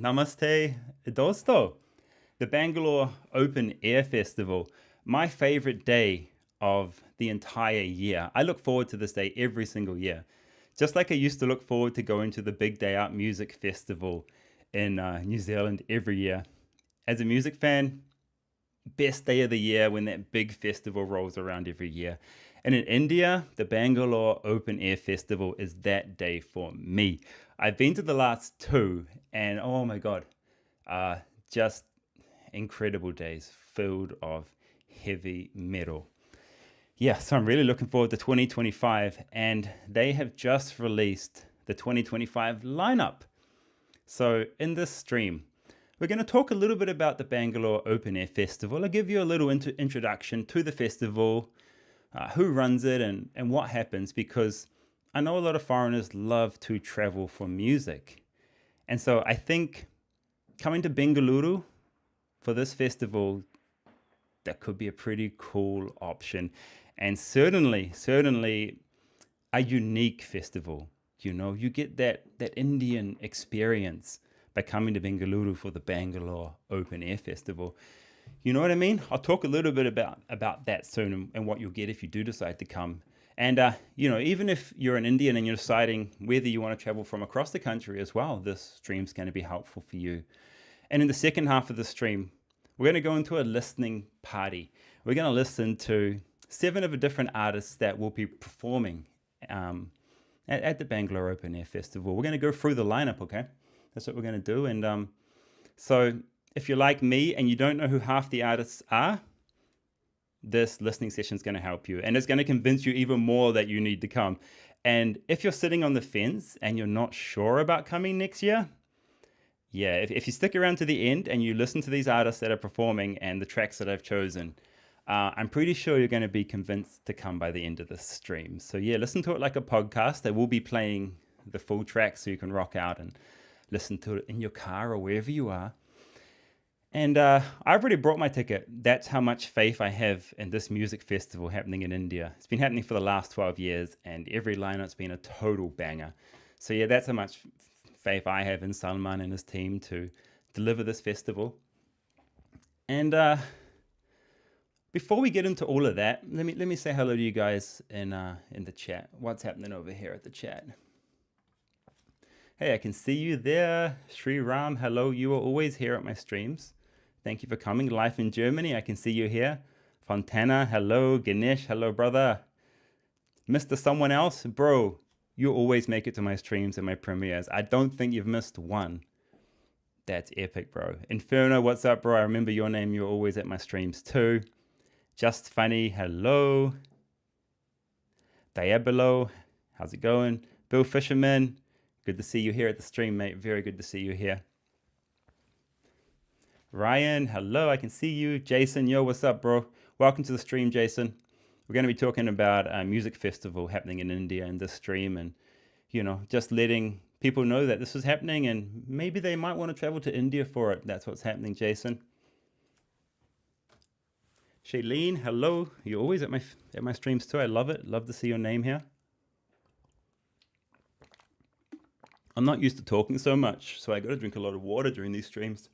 Namaste, Dosto. The Bangalore Open Air Festival, my favorite day of the entire year. I look forward to this day every single year. Just like I used to look forward to going to the Big Day Out Music Festival in New Zealand every year. As a music fan, best day of the year when that big festival rolls around every year. And in India, the Bangalore Open Air Festival is that day for me. I've been to the last two, and oh my God, just incredible days filled of heavy metal. Yeah, so I'm really looking forward to 2025, and they have just released the 2025 lineup. So in this stream, we're going to talk a little bit about the Bangalore Open Air Festival. I'll give you a little introduction to the festival, who runs it, and what happens, because I know a lot of foreigners love to travel for music. And so I think coming to Bengaluru for this festival, that could be a pretty cool option. And certainly a unique festival. You know, you get that Indian experience by coming to Bengaluru for the Bangalore Open Air Festival. You know what I mean? I'll talk a little bit about that soon and what you'll get if you do decide to come. And, even if you're an Indian and you're deciding whether you want to travel from across the country as well, this stream's going to be helpful for you. And in the second half of the stream, we're going to go into a listening party. We're going to listen to 7 of the different artists that will be performing at the Bangalore Open Air Festival. We're going to go through the lineup, okay? That's what we're going to do. And so if you're like me and you don't know who half the artists are, this listening session is going to help you. And it's going to convince you even more that you need to come. And if you're sitting on the fence and you're not sure about coming next year, yeah, if you stick around to the end and you listen to these artists that are performing and the tracks that I've chosen, I'm pretty sure you're going to be convinced to come by the end of this stream. So yeah, listen to it like a podcast. I will be playing the full track so you can rock out and listen to it in your car or wherever you are. And I've already brought my ticket. That's how much faith I have in this music festival happening in India. It's been happening for the last 12 years, and every lineup's been a total banger. So yeah, that's how much faith I have in Salman and his team to deliver this festival. And before we get into all of that, let me say hello to you guys in the chat. What's happening over here at the chat? Hey, I can see you there. Sri Ram, hello. You are always here at my streams. Thank you for coming. Life in Germany, I can see you here. Fontana, hello. Ganesh, hello, brother. Mr. Someone Else, bro, you always make it to my streams and my premieres. I don't think you've missed one. That's epic, bro. Inferno, what's up, bro? I remember your name. You're always at my streams too. Just Funny, hello. Diabolo, how's it going? Bill Fisherman, good to see you here at the stream, mate. Very good to see you here. Ryan, hello, I can see you. Jason, yo, what's up, bro? Welcome to the stream, Jason. We're going to be talking about a music festival happening in India in this stream, and, just letting people know that this is happening and maybe they might want to travel to India for it. That's what's happening, Jason. Shailene, hello. You're always at my streams too. I love it. Love to see your name here. I'm not used to talking so much, so I got to drink a lot of water during these streams.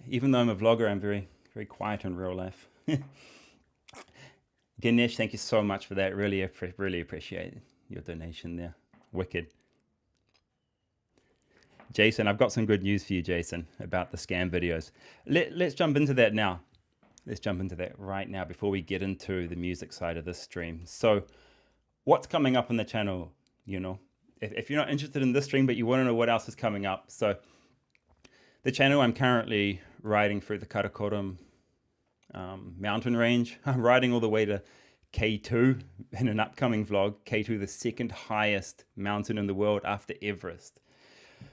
Even though I'm a vlogger, I'm very, very quiet in real life. Ganesh, thank you so much for that. Really appreciate your donation there. Wicked. Jason, I've got some good news for you, Jason, about the scam videos. Let's jump into that now. Let's jump into that right now before we get into the music side of this stream. So what's coming up on the channel, If you're not interested in this stream, but you want to know what else is coming up. So the channel, I'm currently riding through the Karakoram mountain range. I'm riding all the way to K2 in an upcoming vlog. K2, the second highest mountain in the world after Everest.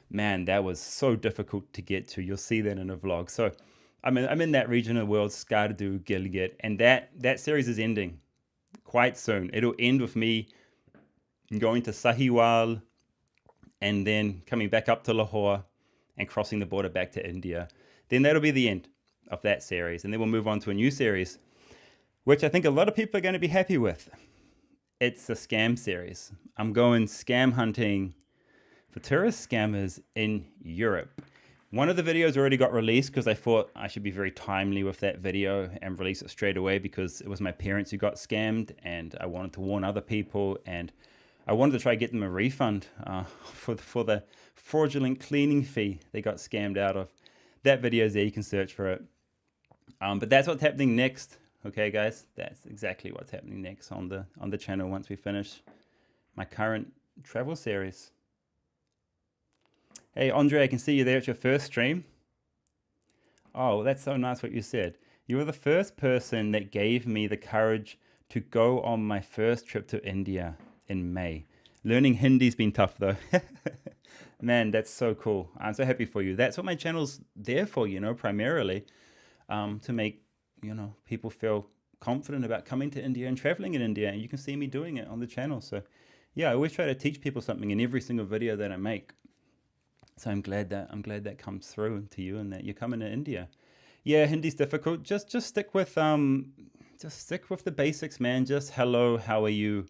Man, that was so difficult to get to. You'll see that in a vlog. So I'm in that region of the world, Skardu, Gilgit, and that series is ending quite soon. It'll end with me going to Sahiwal and then coming back up to Lahore and crossing the border back to India. Then that'll be the end of that series. And then we'll move on to a new series, which I think a lot of people are going to be happy with. It's a scam series. I'm going scam hunting for tourist scammers in Europe. One of the videos already got released because I thought I should be very timely with that video and release it straight away, because it was my parents who got scammed and I wanted to warn other people, and I wanted to try to get them a refund for the fraudulent cleaning fee they got scammed out of. That video is there, you can search for it. But that's what's happening next. Okay, guys, that's exactly what's happening next on the channel once we finish my current travel series. Hey, Andre, I can see you there at your first stream. Oh, that's so nice what you said. You were the first person that gave me the courage to go on my first trip to India in May. Learning Hindi's been tough though. Man, that's so cool. I'm so happy for you. That's what my channel's there for, primarily, to make, people feel confident about coming to India and traveling in India. And you can see me doing it on the channel. So yeah, I always try to teach people something in every single video that I make. So I'm glad that comes through to you and that you're coming to India. Yeah, Hindi's difficult. Just stick with the basics, man. Just hello, how are you?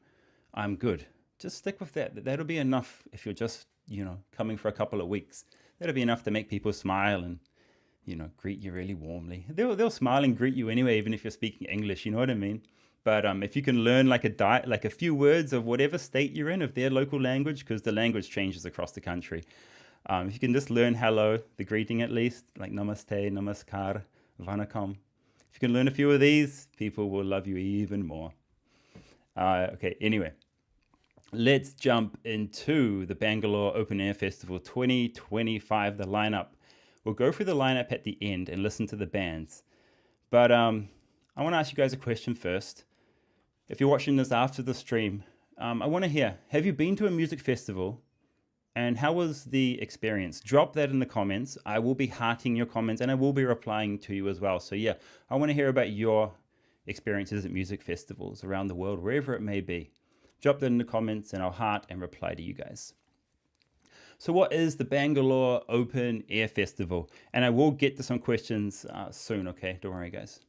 I'm good. Just stick with that. That'll be enough if you're just, coming for a couple of weeks. That'll be enough to make people smile and, greet you really warmly. They'll smile and greet you anyway, even if you're speaking English, you know what I mean? But if you can learn like a few words of whatever state you're in, of their local language, because the language changes across the country. If you can just learn hello, the greeting at least, like namaste, namaskar, vanakkam. If you can learn a few of these, people will love you even more. Okay, anyway, let's jump into the Bangalore Open Air Festival 2025, the lineup. We'll go through the lineup at the end and listen to the bands. But I want to ask you guys a question first. If you're watching this after the stream, I want to hear, have you been to a music festival? And how was the experience? Drop that in the comments. I will be hearting your comments and I will be replying to you as well. So yeah, I want to hear about your experiences at music festivals around the world, wherever it may be. Drop that in the comments and I'll heart and reply to you guys. So what is the Bangalore Open Air Festival? And I will get to some questions soon, okay? Don't worry, guys.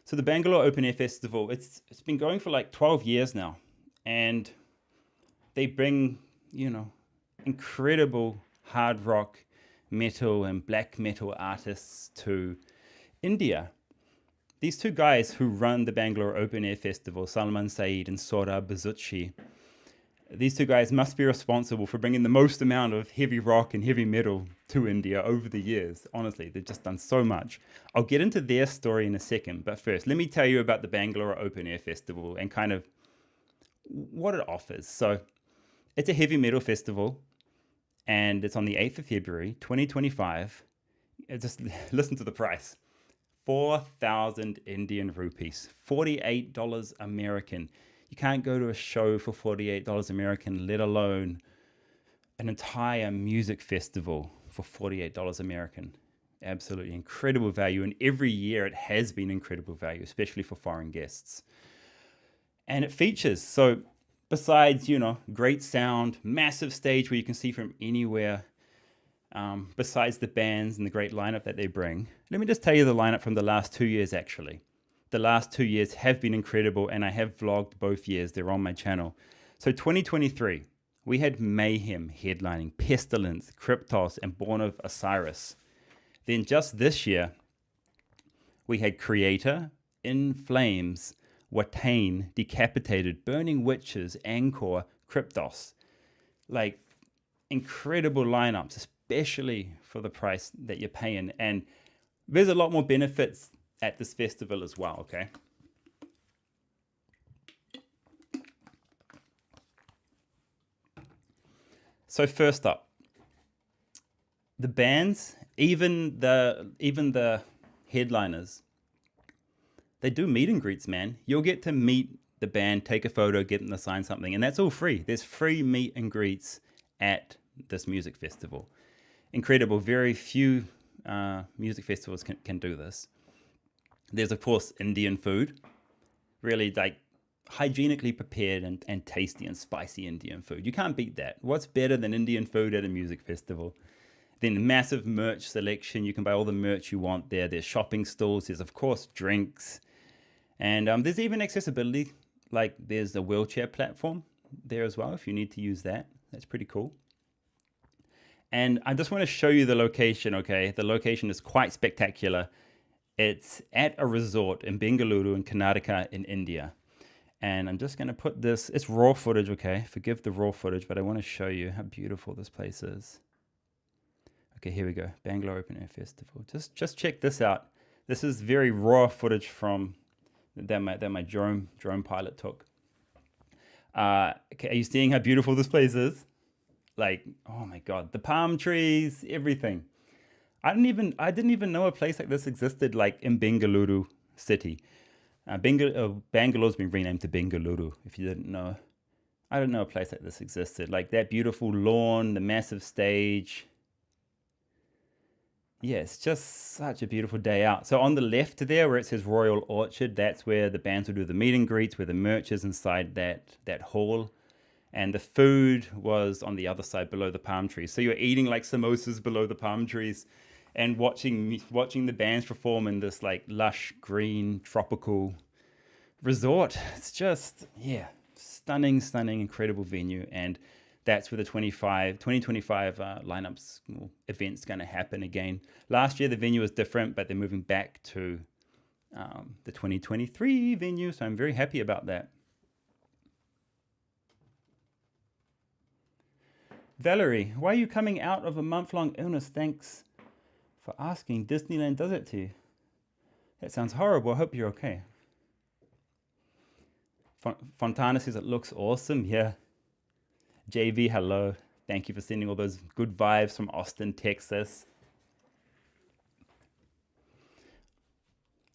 So the Bangalore Open Air Festival, it's been going for like 12 years now. And they bring, incredible hard rock, metal and black metal artists to India. These two guys who run the Bangalore Open Air Festival, Salman Saeed and Saurabh Bazuchi, these two guys must be responsible for bringing the most amount of heavy rock and heavy metal to India over the years. Honestly, they've just done so much. I'll get into their story in a second, but first, let me tell you about the Bangalore Open Air Festival and kind of what it offers. So it's a heavy metal festival, and it's on the 8th of February, 2025. Just listen to the price. 4,000 Indian rupees, $48 American. You can't go to a show for $48 American, let alone an entire music festival for $48 American. Absolutely incredible value. And every year it has been incredible value, especially for foreign guests. And it features, so besides, great sound, massive stage where you can see from anywhere, besides the bands and the great lineup that they bring, let me just tell you the lineup from the last 2 years, actually. The last 2 years have been incredible, and I have vlogged both years. They're on my channel. So 2023, we had Mayhem headlining, Pestilence, Kryptos, and Born of Osiris. Then just this year, we had Creator, In Flames, Watain, Decapitated, Burning Witches, Angkor, Kryptos. Like, incredible lineups, especially for the price that you're paying. And there's a lot more benefits at this festival as well, okay? So first up, the bands, even the headliners, they do meet and greets, man. You'll get to meet the band, take a photo, get them to sign something, and that's all free. There's free meet and greets at this music festival. Incredible. Very few music festivals can do this. There's, of course, Indian food, really like hygienically prepared and tasty and spicy Indian food. You can't beat that. What's better than Indian food at a music festival? Then massive merch selection. You can buy all the merch you want there. There's shopping stalls. There's, of course, drinks. And there's even accessibility. Like there's a wheelchair platform there as well if you need to use that. That's pretty cool. And I just want to show you the location, okay? The location is quite spectacular. It's at a resort in Bengaluru in Karnataka in India. And I'm just going to put this, it's raw footage, okay? Forgive the raw footage, but I want to show you how beautiful this place is. Okay, here we go. Bangalore Open Air Festival. Just check this out. This is very raw footage from that my drone pilot took. Okay, are you seeing how beautiful this place is? Like, oh my God, the palm trees, everything. I didn't even know a place like this existed, like in Bengaluru city. Bangalore's been renamed to Bengaluru, if you didn't know. I didn't know a place like this existed. Like that beautiful lawn, the massive stage. Yeah, it's just such a beautiful day out. So on the left there, where it says Royal Orchard, that's where the bands will do the meet and greets, where the merch is inside that hall. And the food was on the other side below the palm trees. So you're eating like samosas below the palm trees and watching the bands perform in this like lush, green, tropical resort. It's just, yeah, stunning, incredible venue. And that's where the 2025 lineups event's going to happen again. Last year, the venue was different, but they're moving back to the 2023 venue. So I'm very happy about that. Valerie, why are you coming out of a month-long illness? Thanks for asking. Disneyland does it to you. That sounds horrible. I hope you're okay. Fontana says it looks awesome. Yeah. JV, hello. Thank you for sending all those good vibes from Austin, Texas.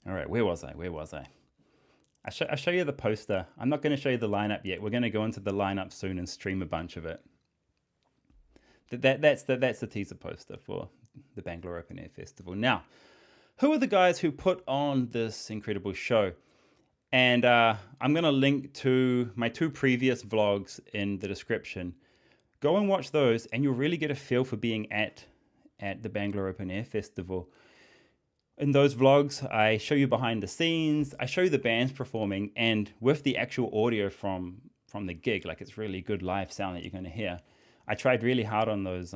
All right, where was I? I'll show you the poster. I'm not going to show you the lineup yet. We're going to go into the lineup soon and stream a bunch of it. That's the teaser poster for the Bangalore Open Air Festival. Now, who are the guys who put on this incredible show? And I'm going to link to my 2 previous vlogs in the description. Go and watch those, and you'll really get a feel for being at the Bangalore Open Air Festival. In those vlogs, I show you behind the scenes. I show you the bands performing, and with the actual audio from the gig, like it's really good live sound that you're going to hear. I tried really hard on those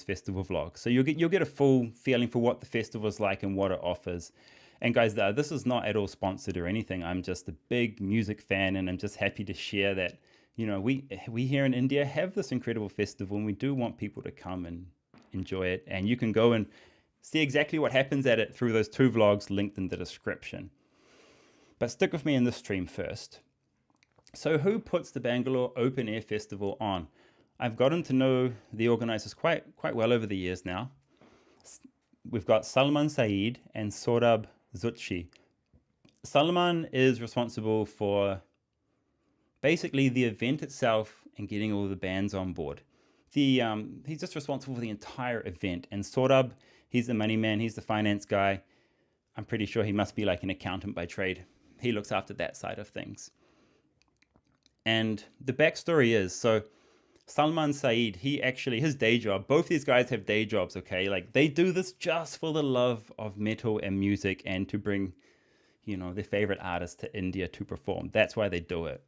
festival vlogs, so you'll get a full feeling for what the festival's like and what it offers. And guys, this is not at all sponsored or anything. I'm just a big music fan, and I'm just happy to share that, you know, we here in India have this incredible festival, and we do want people to come and enjoy it. And you can go and see exactly what happens at it through those 2 vlogs linked in the description. But stick with me in this stream first. So who puts the Bangalore Open Air Festival on? I've gotten to know the organizers quite well over the years now. We've got Salman Saeed and Saurabh Zutshi. Salman is responsible for basically the event itself and getting all the bands on board. He's just responsible for the entire event. And Saurabh, he's the money man, he's the finance guy. I'm pretty sure he must be like an accountant by trade. He looks after that side of things. And the backstory is, so Salman Saeed, his day job, both these guys have day jobs, okay? Like they do this just for the love of metal and music and to bring, you know, their favorite artists to India to perform. That's why they do it.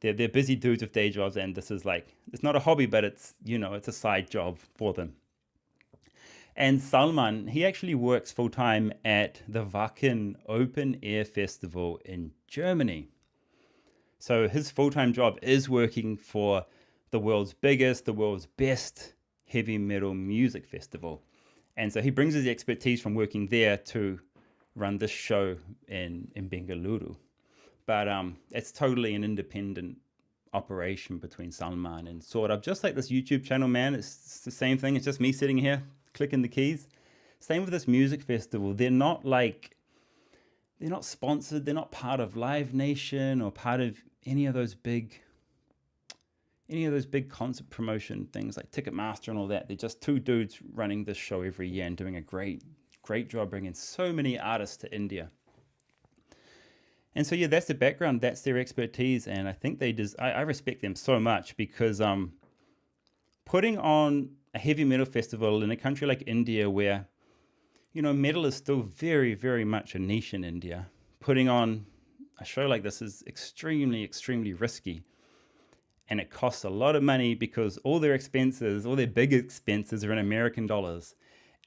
They're busy dudes with day jobs, and this is like, it's not a hobby, but it's, you know, it's a side job for them. And Salman, he actually works full-time at the Wacken Open Air Festival in Germany. So his full-time job is working for the world's biggest, the world's best heavy metal music festival. And so he brings his expertise from working there to run this show in Bengaluru. But it's totally an independent operation between Salman and Saurabh. Just like this YouTube channel, man, it's the same thing. It's just me sitting here clicking the keys. Same with this music festival. They're not sponsored. They're not part of Live Nation or part of any of those big concert promotion things like Ticketmaster and all that. They're just 2 dudes running this show every year and doing a great job bringing so many artists to India. And so, yeah, that's the background. That's their expertise. And I think I respect them so much because putting on a heavy metal festival in a country like India where, you know, metal is still very, very much a niche in India, putting on a show like this is extremely, extremely risky. and it costs a lot of money because all their expenses, all their big expenses are in American dollars.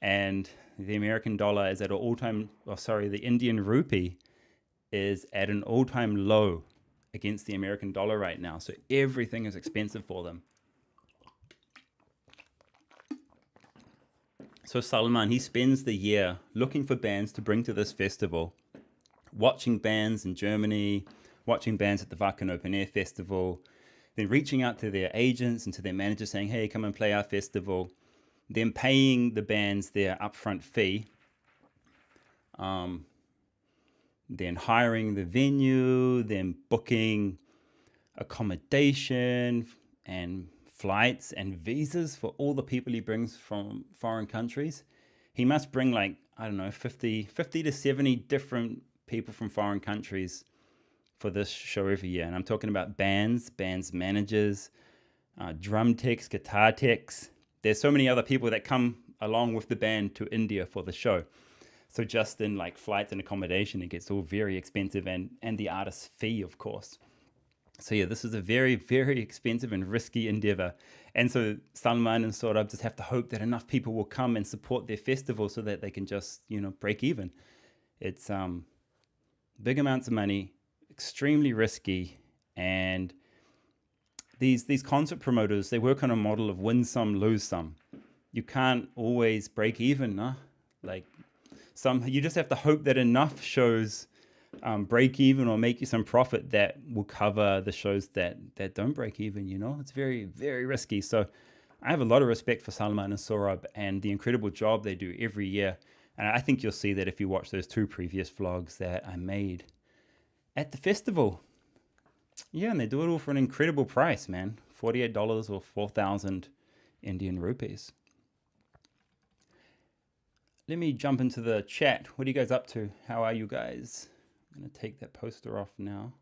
And the American dollar is at an all-time, the Indian rupee is at an all-time low against the American dollar right now. So everything is expensive for them. So Salman, he spends the year looking for bands to bring to this festival, watching bands in Germany, watching bands at the Wacken Open Air Festival, then reaching out to their agents and to their managers saying, hey, come and play our festival, then paying the bands their upfront fee, then hiring the venue, then booking accommodation and flights and visas for all the people he brings from foreign countries. He must bring 50 to 70 different people from foreign countries for this show every year. And I'm talking about bands managers, drum techs, guitar techs. There's so many other people that come along with the band to India for the show. So just in flights and accommodation, it gets all very expensive, and the artist's fee, of course. So yeah, this is a very, very expensive and risky endeavor. And so Salman and Saurabh just have to hope that enough people will come and support their festival so that they can just, break even. It's big amounts of money, extremely risky, and these concert promoters, they work on a model of win some, lose some. You can't always break even, no? You just have to hope that enough shows break even or make you some profit that will cover the shows that don't break even, It's very, very risky. So I have a lot of respect for Salman and Saurabh and the incredible job they do every year. And I think you'll see that if you watch those 2 previous vlogs that I made at the festival. Yeah, and they do it all for an incredible price, man. $48 or 4,000 Indian rupees. Let me jump into the chat. What are you guys up to? How are you guys? I'm going to take that poster off now.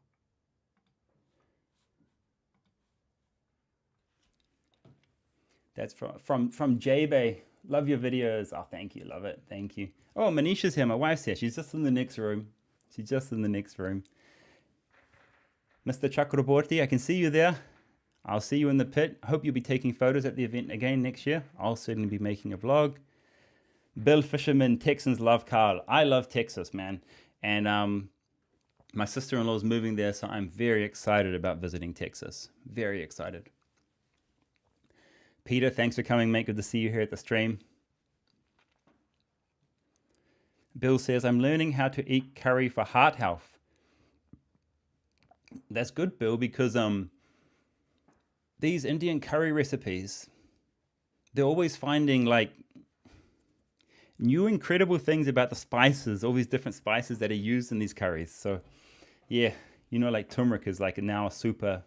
That's from J-Bay. Love your videos. Oh, thank you. Love it. Thank you. Oh, Manisha's here. My wife's here. She's just in the next room. Mr. Chakraborty, I can see you there. I'll see you in the pit. Hope you'll be taking photos at the event again next year. I'll certainly be making a vlog. Bill Fisherman, Texans love Carl. I love Texas, man. And my sister-in-law is moving there, so I'm very excited about visiting Texas. Very excited. Peter, thanks for coming, mate. Good to see you here at the stream. Bill says, I'm learning how to eat curry for heart health. That's good, Bill, because these Indian curry recipes, they're always finding new incredible things about the spices, all these different spices that are used in these curries. So yeah, turmeric is now a super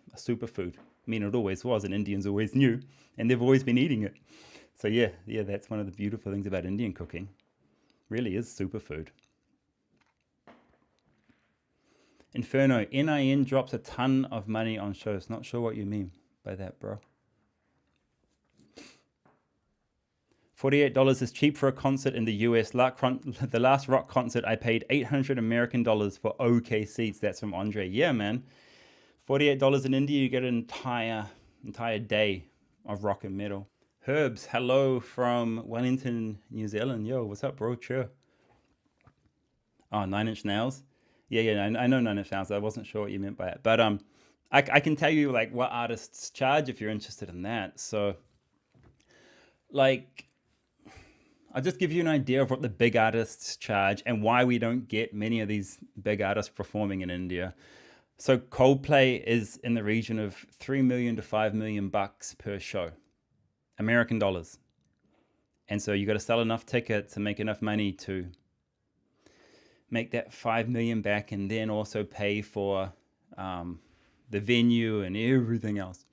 food. I mean, it always was, and Indians always knew, and they've always been eating it. So yeah, that's one of the beautiful things about Indian cooking. Really is superfood. Inferno, NIN drops a ton of money on shows. Not sure what you mean by that, bro. $48 is cheap for a concert in the US. The last rock concert, I paid $800 American for OK seats. That's from Andre. Yeah, man. $48 in India, you get an entire day of rock and metal. Herbs, hello from Wellington, New Zealand. Yo, what's up, bro? Sure. Oh, 9 Inch Nails. Yeah, I know 9 Inch Nails. I wasn't sure what you meant by it. But I can tell you what artists charge if you're interested in that. So I'll just give you an idea of what the big artists charge and why we don't get many of these big artists performing in India. So Coldplay is in the region of $3 million to $5 million per show, American dollars. And so you got to sell enough tickets to make enough money to make that $5 million back, and then also pay for the venue and everything else.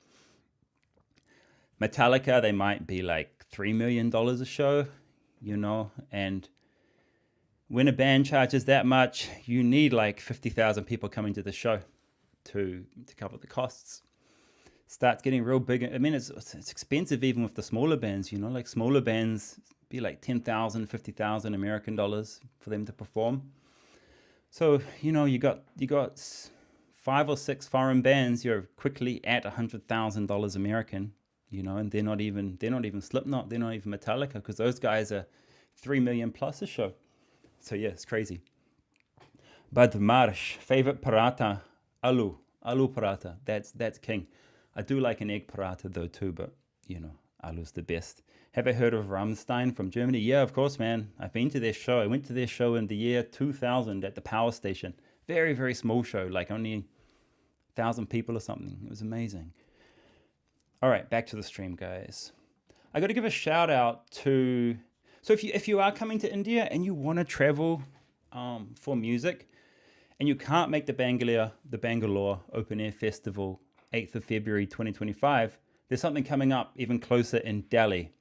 Metallica, they might be $3 million a show, and when a band charges that much, you need 50,000 people coming to the show to cover the costs. Starts getting real big. I mean, it's expensive even with the smaller bands, smaller bands be 10,000, 50,000 American dollars for them to perform. So, you got 5 or 6 foreign bands, you're quickly at $100,000 American, and they're not even Slipknot, they're not even Metallica, because those guys are 3 million plus a show. So yeah, it's crazy. Bad Marsh, favorite paratha, aloo paratha. That's king. I do like an egg paratha though too, but alu's the best. Have I heard of Rammstein from Germany? Yeah, of course, man. I've been to their show. I went to their show in the year 2000 at the Power Station. Very, very small show, like only 1,000 people or something. It was amazing. All right, back to the stream, guys. I got to give a shout out to. So if you are coming to India and you want to travel for music, and you can't make the Bangalore Open Air Festival 8th of February 2025, there's something coming up even closer in Delhi.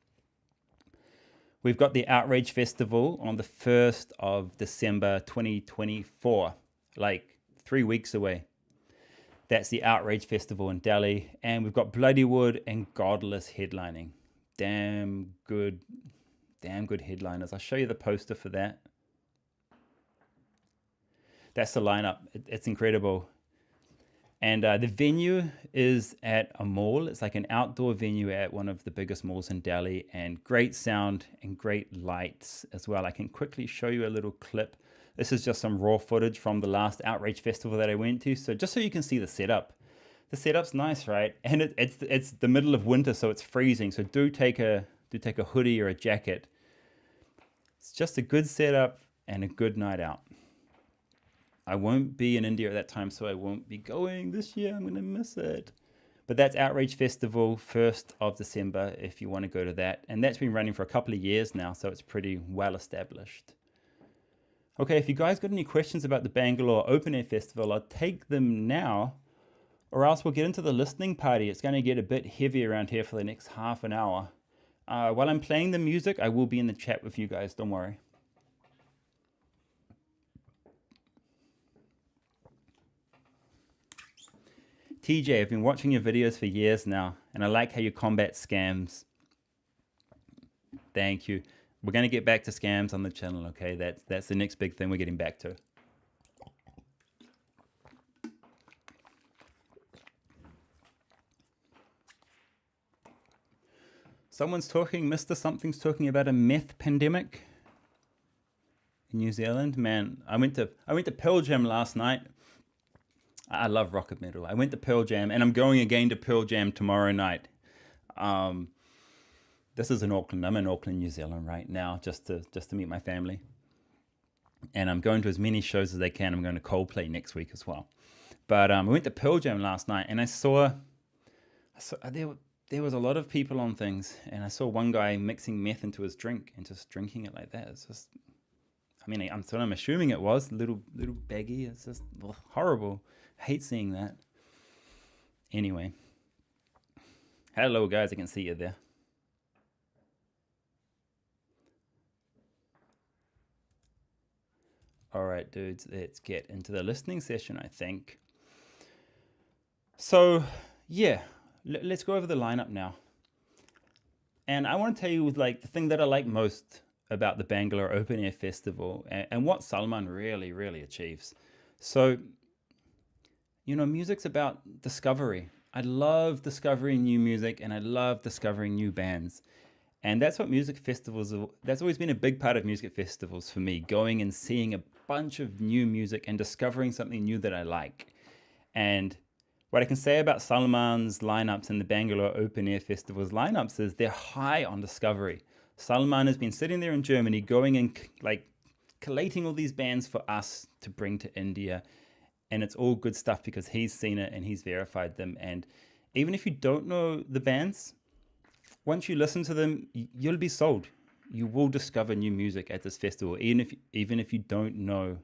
We've got the Outrage Festival on the 1st of December 2024, like 3 weeks away. That's the Outrage Festival in Delhi. And we've got Bloodywood and Godless headlining. Damn good headliners. I'll show you the poster for that. That's the lineup. It's incredible. And the venue is at a mall. It's like an outdoor venue at one of the biggest malls in Delhi, and great sound and great lights as well. I can quickly show you a little clip. This is just some raw footage from the last Outrage Festival that I went to. So just so you can see the setup. The setup's nice, right? And it's the middle of winter, so it's freezing. So do take a hoodie or a jacket. It's just a good setup and a good night out. I won't be in India at that time, so I won't be going this year. I'm going to miss it. But that's Outrage Festival, 1st of December, if you want to go to that. And that's been running for a couple of years now, so it's pretty well established. Okay, if you guys got any questions about the Bangalore Open Air Festival, I'll take them now, or else we'll get into the listening party. It's going to get a bit heavy around here for the next half an hour. While I'm playing the music, I will be in the chat with you guys, don't worry. TJ, I've been watching your videos for years now, and I like how you combat scams. Thank you. We're going to get back to scams on the channel, okay? That's the next big thing we're getting back to. Mr. Something's talking about a meth pandemic in New Zealand. Man, I went to Pearl Jam last night. I love rock and metal. I went to Pearl Jam, and I'm going again to Pearl Jam tomorrow night. This is in Auckland. I'm in Auckland, New Zealand right now, just to meet my family. And I'm going to as many shows as I can. I'm going to Coldplay next week as well. But I went to Pearl Jam last night, and I saw there was a lot of people on things, and I saw one guy mixing meth into his drink and just drinking it like that. It's just, I'm assuming it was little baggy. It's just horrible. I hate seeing that. Anyway. Hello, guys. I can see you there. All right, dudes. Let's get into the listening session, I think. So, yeah. Let's go over the lineup now. And I want to tell you, the thing that I like most about the Bangalore Open Air Festival and what Salman really, really achieves. So, music's about discovery. I love discovering new music, and I love discovering new bands. And that's what music festivals are. That's always been a big part of music festivals for me, going and seeing a bunch of new music and discovering something new that I like. And what I can say about Salman's lineups and the Bangalore Open Air Festival's lineups is they're high on discovery. Salman has been sitting there in Germany going and collating all these bands for us to bring to India. And it's all good stuff because he's seen it and he's verified them. And even if you don't know the bands, once you listen to them, you'll be sold. You will discover new music at this festival, even if you don't know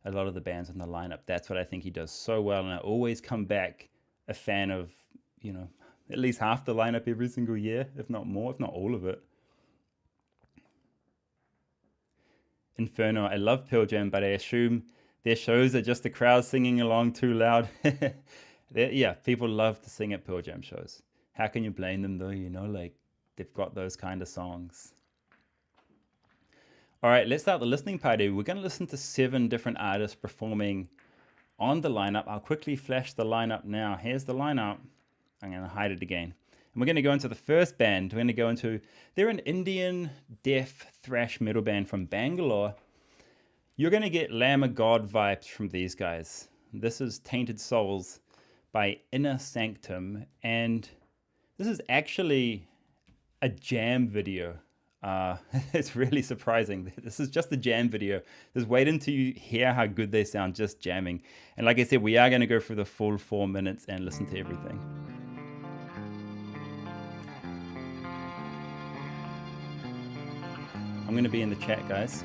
a lot of the bands on the lineup. That's what I think he does so well. And I always come back a fan of, at least half the lineup every single year, if not more, if not all of it. Inferno, I love Pearl Jam, but I assume their shows are just the crowd singing along too loud. Yeah, people love to sing at Pearl Jam shows. How can you blame them though? They've got those kind of songs. All right, let's start the listening party. We're going to listen to 7 different artists performing on the lineup. I'll quickly flash the lineup now. Here's the lineup. I'm going to hide it again. And we're going to go into the first band. We're going to go into, they're an Indian death thrash metal band from Bangalore. You're going to get Lamb of God vibes from these guys. This is Tainted Souls by Inner Sanctum. And this is actually a jam video. It's really surprising. This is just a jam video. Just wait until you hear how good they sound just jamming. And like I said, we are going to go through the full 4 minutes and listen to everything. I'm going to be in the chat, guys.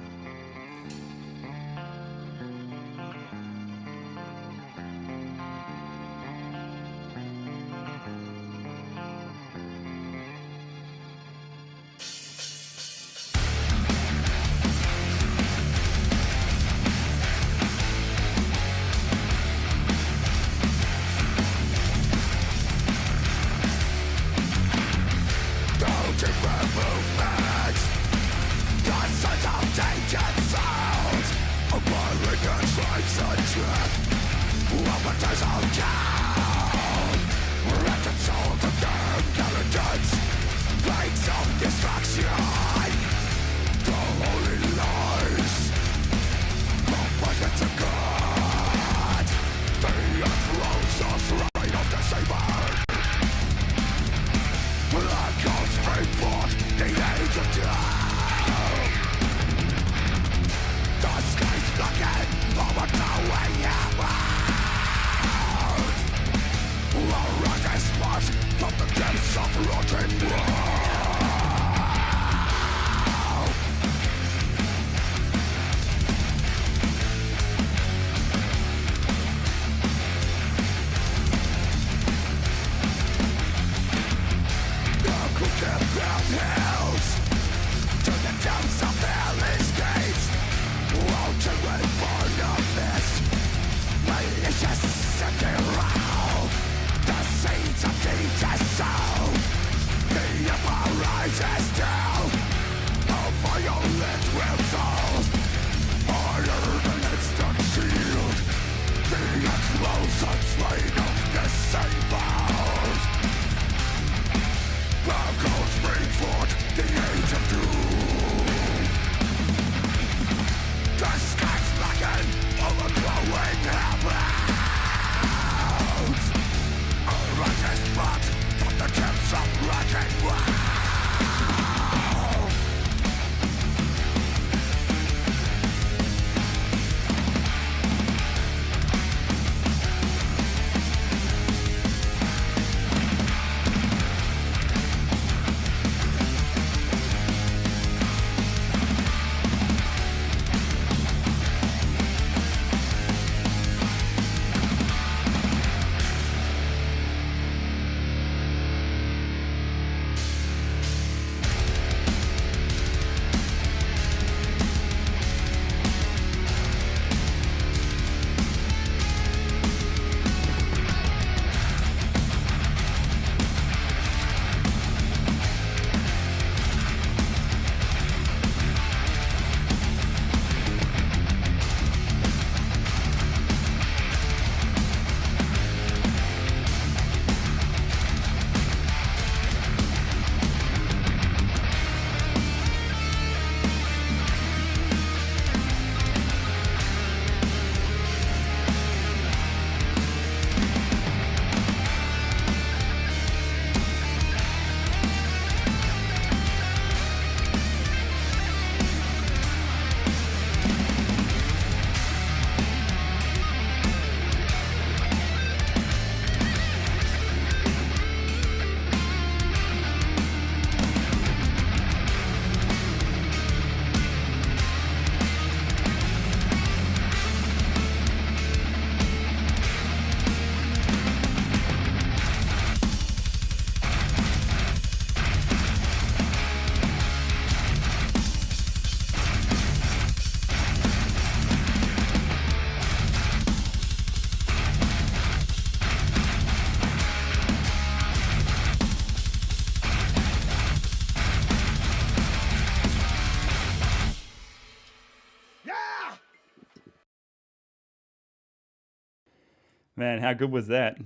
Man, how good was that?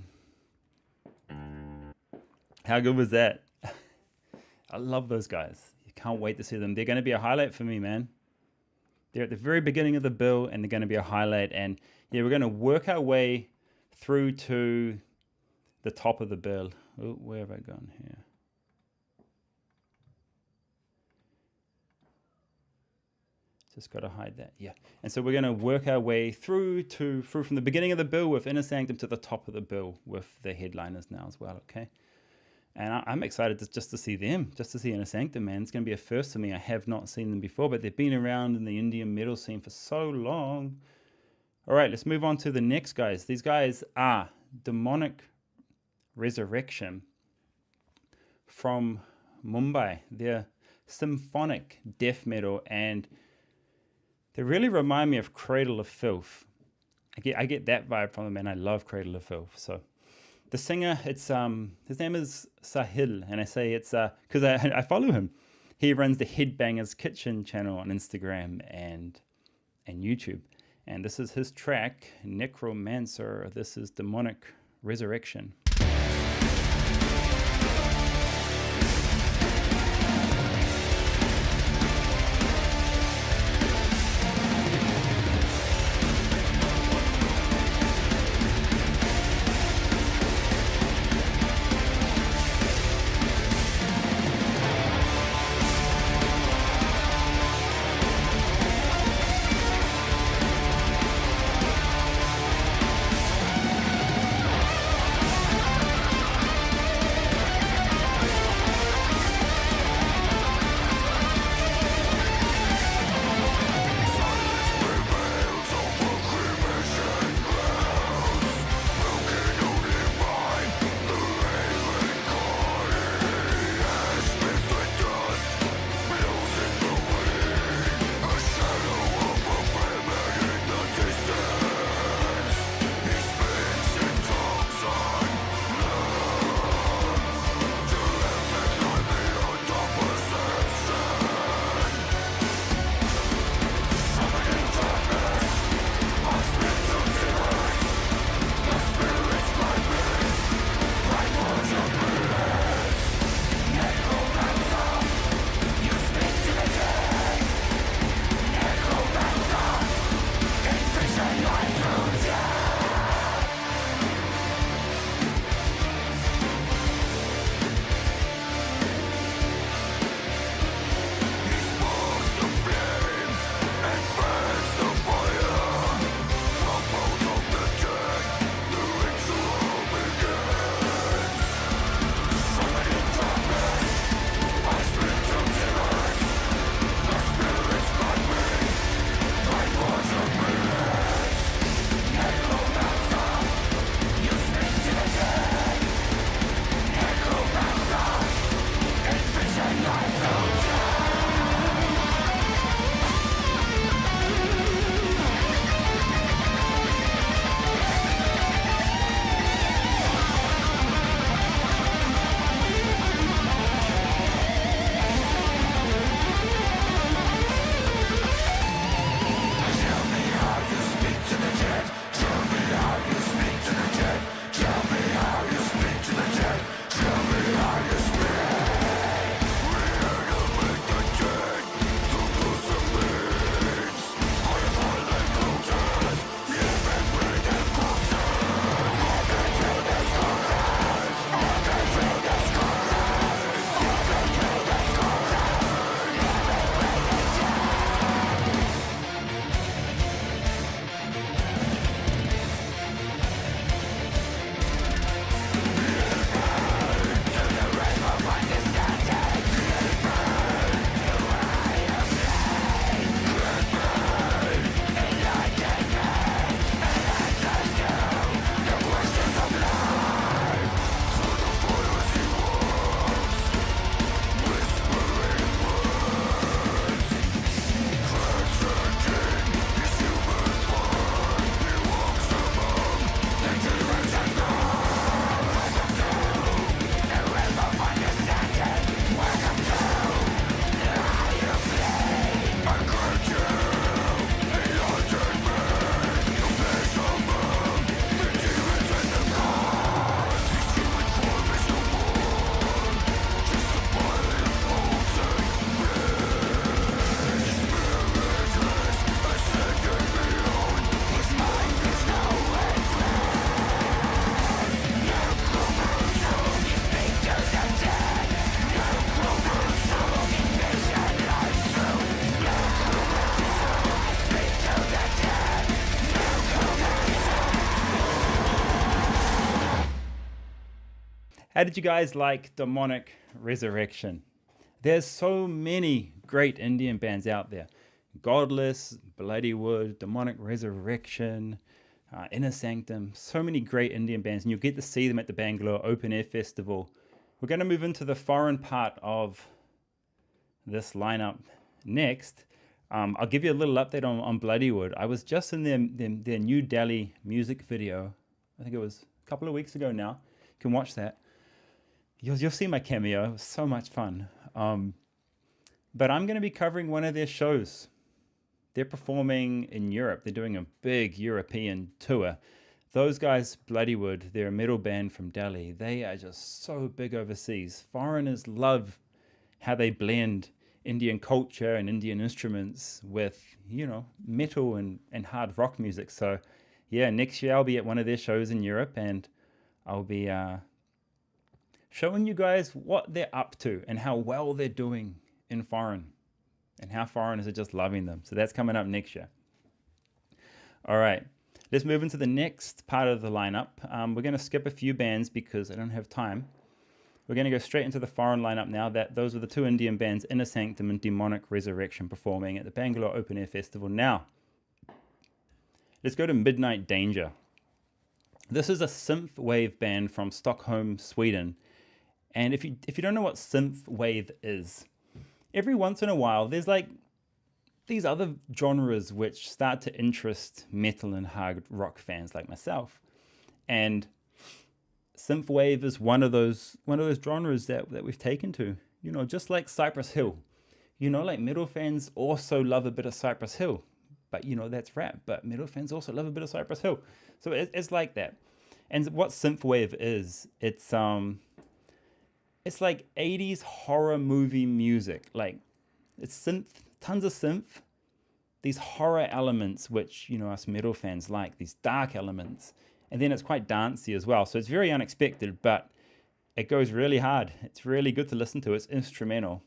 How good was that? I love those guys. You can't wait to see them. They're going to be a highlight for me, man. They're at the very beginning of the bill, and they're going to be a highlight. And yeah, we're going to work our way through to the top of the bill. Oh, where have I gone here? Just got to hide that. Yeah. And so we're going to work our way through from the beginning of the bill with Inner Sanctum to the top of the bill with the headliners now as well. Okay. And I'm excited just to see them, just to see Inner Sanctum, man. It's going to be a first for me. I have not seen them before, but they've been around in the Indian metal scene for so long. All right, let's move on to the next guys. These guys are Demonic Resurrection from Mumbai. They're symphonic death metal, and they really remind me of Cradle of Filth. I get that vibe from them, and I love Cradle of Filth. So the singer, it's his name is Sahil, and I say it's because I follow him. He runs the Headbangers Kitchen channel on Instagram and YouTube, and this is his track Necromancer. This is Demonic Resurrection. How did you guys like Demonic Resurrection? There's so many great Indian bands out there. Godless, Bloodywood, Demonic Resurrection, Inner Sanctum, so many great Indian bands, and you'll get to see them at the Bangalore Open Air Festival. We're going to move into the foreign part of this lineup next. I'll give you a little update on Bloodywood. I was just in their New Delhi music video. I think it was a couple of weeks ago now. You can watch that. You'll see my cameo. It was so much fun. But I'm going to be covering one of their shows. They're performing in Europe. They're doing a big European tour. Those guys, Bloodywood, they're a metal band from Delhi. They are just so big overseas. Foreigners love how they blend Indian culture and Indian instruments with, metal and hard rock music. So, yeah, next year I'll be at one of their shows in Europe, and I'll be showing you guys what they're up to and how well they're doing in foreign, and how foreigners are just loving them. So that's coming up next year. All right, let's move into the next part of the lineup. We're going to skip a few bands because I don't have time. We're going to go straight into the foreign lineup now. Those are the two Indian bands, Inner Sanctum and Demonic Resurrection, performing at the Bangalore Open Air Festival. Now, let's go to Midnight Danger. This is a synth wave band from Stockholm, Sweden. And if you don't know what synth wave is, every once in a while there's like these other genres which start to interest metal and hard rock fans like myself. And synthwave is one of those genres that we've taken to, just like Cypress Hill. Like metal fans also love a bit of Cypress Hill, but that's rap. But metal fans also love a bit of Cypress Hill, so it's like that. And what synthwave is, it's like 80s horror movie music. Like it's synth, tons of synth, these horror elements which us metal fans like, these dark elements. And then it's quite dancey as well. So it's very unexpected, but it goes really hard. It's really good to listen to. It's instrumental.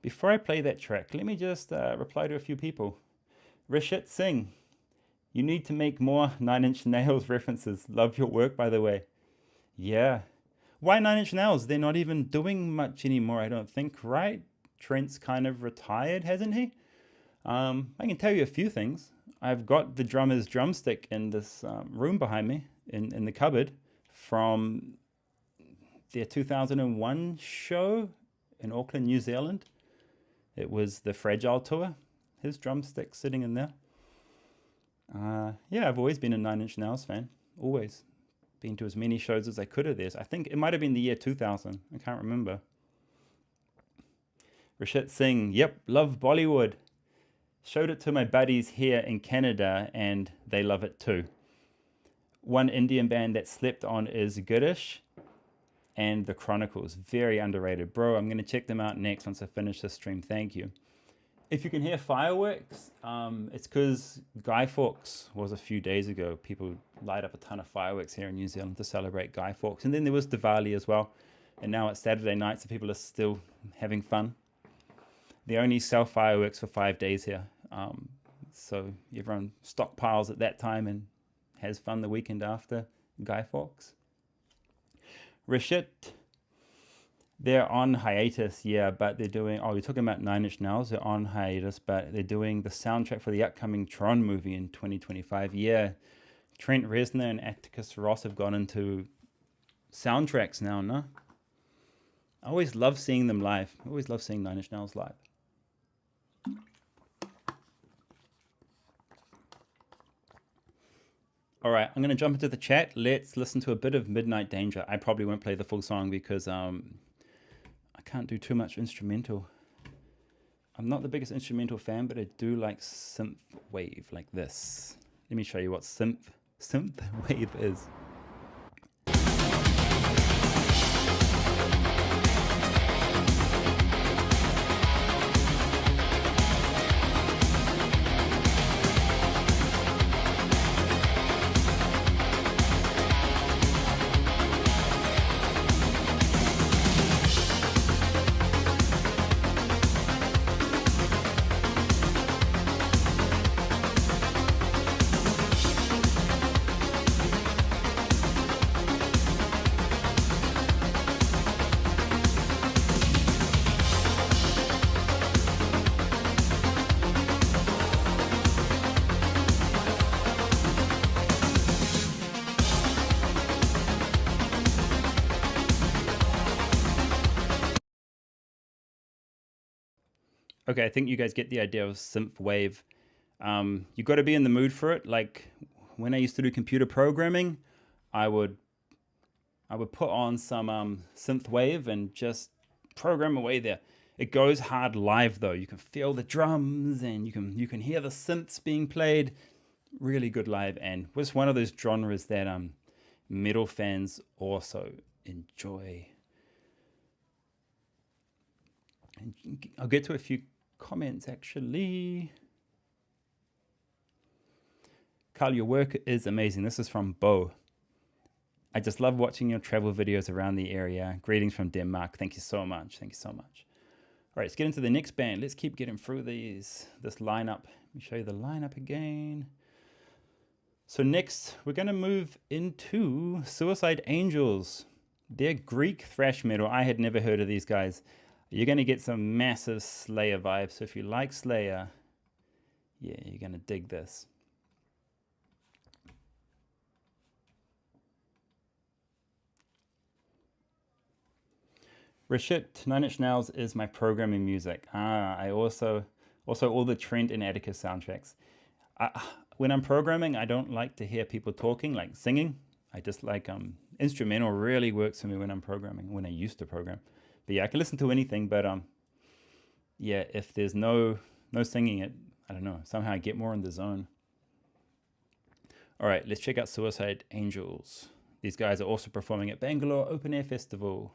Before I play that track, let me just reply to a few people. Rishit Singh, you need to make more Nine Inch Nails references. Love your work, by the way. Yeah. Why Nine Inch Nails? They're not even doing much anymore, I don't think, right? Trent's kind of retired, hasn't he? I can tell you a few things. I've got the drummer's drumstick in this room behind me, in the cupboard, from their 2001 show in Auckland, New Zealand. It was the Fragile tour. His drumstick sitting in there. Yeah, I've always been a Nine Inch Nails fan. Always. Been to as many shows as I could of theirs. I think it might have been the year 2000. I can't remember. Rashid Singh, yep, love Bollywood. Showed it to my buddies here in Canada and they love it too. One Indian band that slept on is Girish and The Chronicles. Very underrated. Bro, I'm going to check them out next once I finish this stream. Thank you. If you can hear fireworks, it's because Guy Fawkes was a few days ago. People light up a ton of fireworks here in New Zealand to celebrate Guy Fawkes. And then there was Diwali as well. And now it's Saturday night, so people are still having fun. They only sell fireworks for 5 days here. So everyone stockpiles at that time and has fun the weekend after Guy Fawkes. Rashid, they're on hiatus, yeah, but they're doing, you're talking about Nine Inch Nails, they're on hiatus, but they're doing the soundtrack for the upcoming Tron movie in 2025. Yeah, Trent Reznor and Atticus Ross have gone into soundtracks now, no? I always love seeing them live. I always love seeing Nine Inch Nails live. All right, I'm going to jump into the chat. Let's listen to a bit of Midnight Danger. I probably won't play the full song because I can't do too much instrumental. I'm not the biggest instrumental fan, but I do like synth wave like this. Let me show you what synth wave is. Okay, I think you guys get the idea of synth wave. You got to be in the mood for it. Like when I used to do computer programming, I would put on some synth wave and just program away there. It goes hard live though. You can feel the drums and you can hear the synths being played. Really good live, and was one of those genres that metal fans also enjoy. And I'll get to a few comments actually. Carl, your work is amazing. This is from Bo. I just love watching your travel videos around the area. Greetings from Denmark. Thank you so much. Thank you so much. All right, let's get into the next band. Let's keep getting through this lineup. Let me show you the lineup again. So next, we're going to move into Suicidal Angels. They're Greek thrash metal. I had never heard of these guys. You're going to get some massive Slayer vibes. So if you like Slayer, yeah, you're going to dig this. Rashit, Nine Inch Nails is my programming music. I also all the Trent and Atticus soundtracks. When I'm programming, I don't like to hear people talking, like singing. I just like instrumental really works for me when I'm programming, when I used to program. But yeah, I can listen to anything, but yeah, if there's no singing it, I don't know, somehow I get more in the zone. All right, let's check out Suicidal Angels. These guys are also performing at Bangalore Open Air Festival.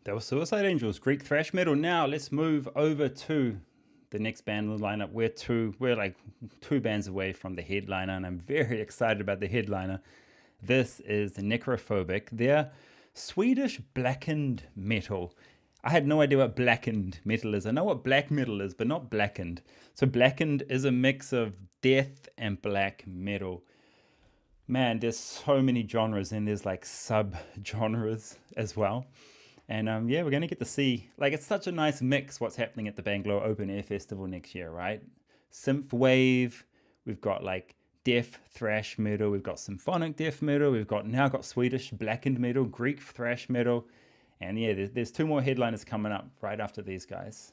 That was Suicidal Angels, Greek thrash metal. Now let's move over to the next band in the lineup. We're like two bands away from the headliner, and I'm very excited about the headliner. This is Necrophobic. They're Swedish blackened metal. I had no idea what blackened metal is. I know what black metal is, but not blackened. So blackened is a mix of death and black metal. Man, there's so many genres, and there's like sub-genres as well. And yeah, we're going to get to see, like, it's such a nice mix what's happening at the Bangalore Open Air Festival next year, right? Synth wave, we've got like death thrash metal, we've got symphonic death metal, we've now got Swedish blackened metal, Greek thrash metal, and yeah, there's two more headliners coming up right after these guys.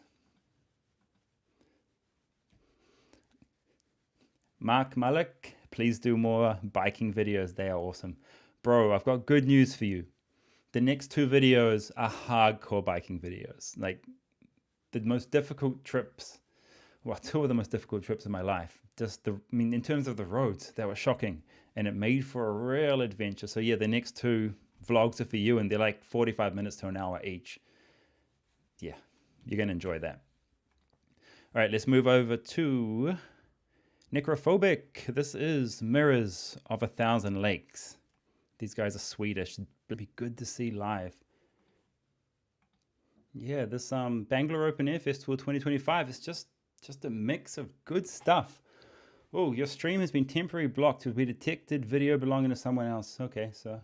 Mark Malik, please do more biking videos, they are awesome. Bro, I've got good news for you. The next two videos are hardcore biking videos. Like the most difficult trips, well, two of the most difficult trips of my life. In terms of the roads, they were shocking, and it made for a real adventure. So yeah, the next two vlogs are for you, and they're like 45 minutes to an hour each. Yeah, you're gonna enjoy that. All right, let's move over to Necrophobic. This is Mirrors of a Thousand Lakes. These guys are Swedish. It'd be good to see live. Yeah, this Bangalore Open Air Festival 2025 is just a mix of good stuff. Oh, your stream has been temporarily blocked. Will be detected video belonging to someone else. Okay, so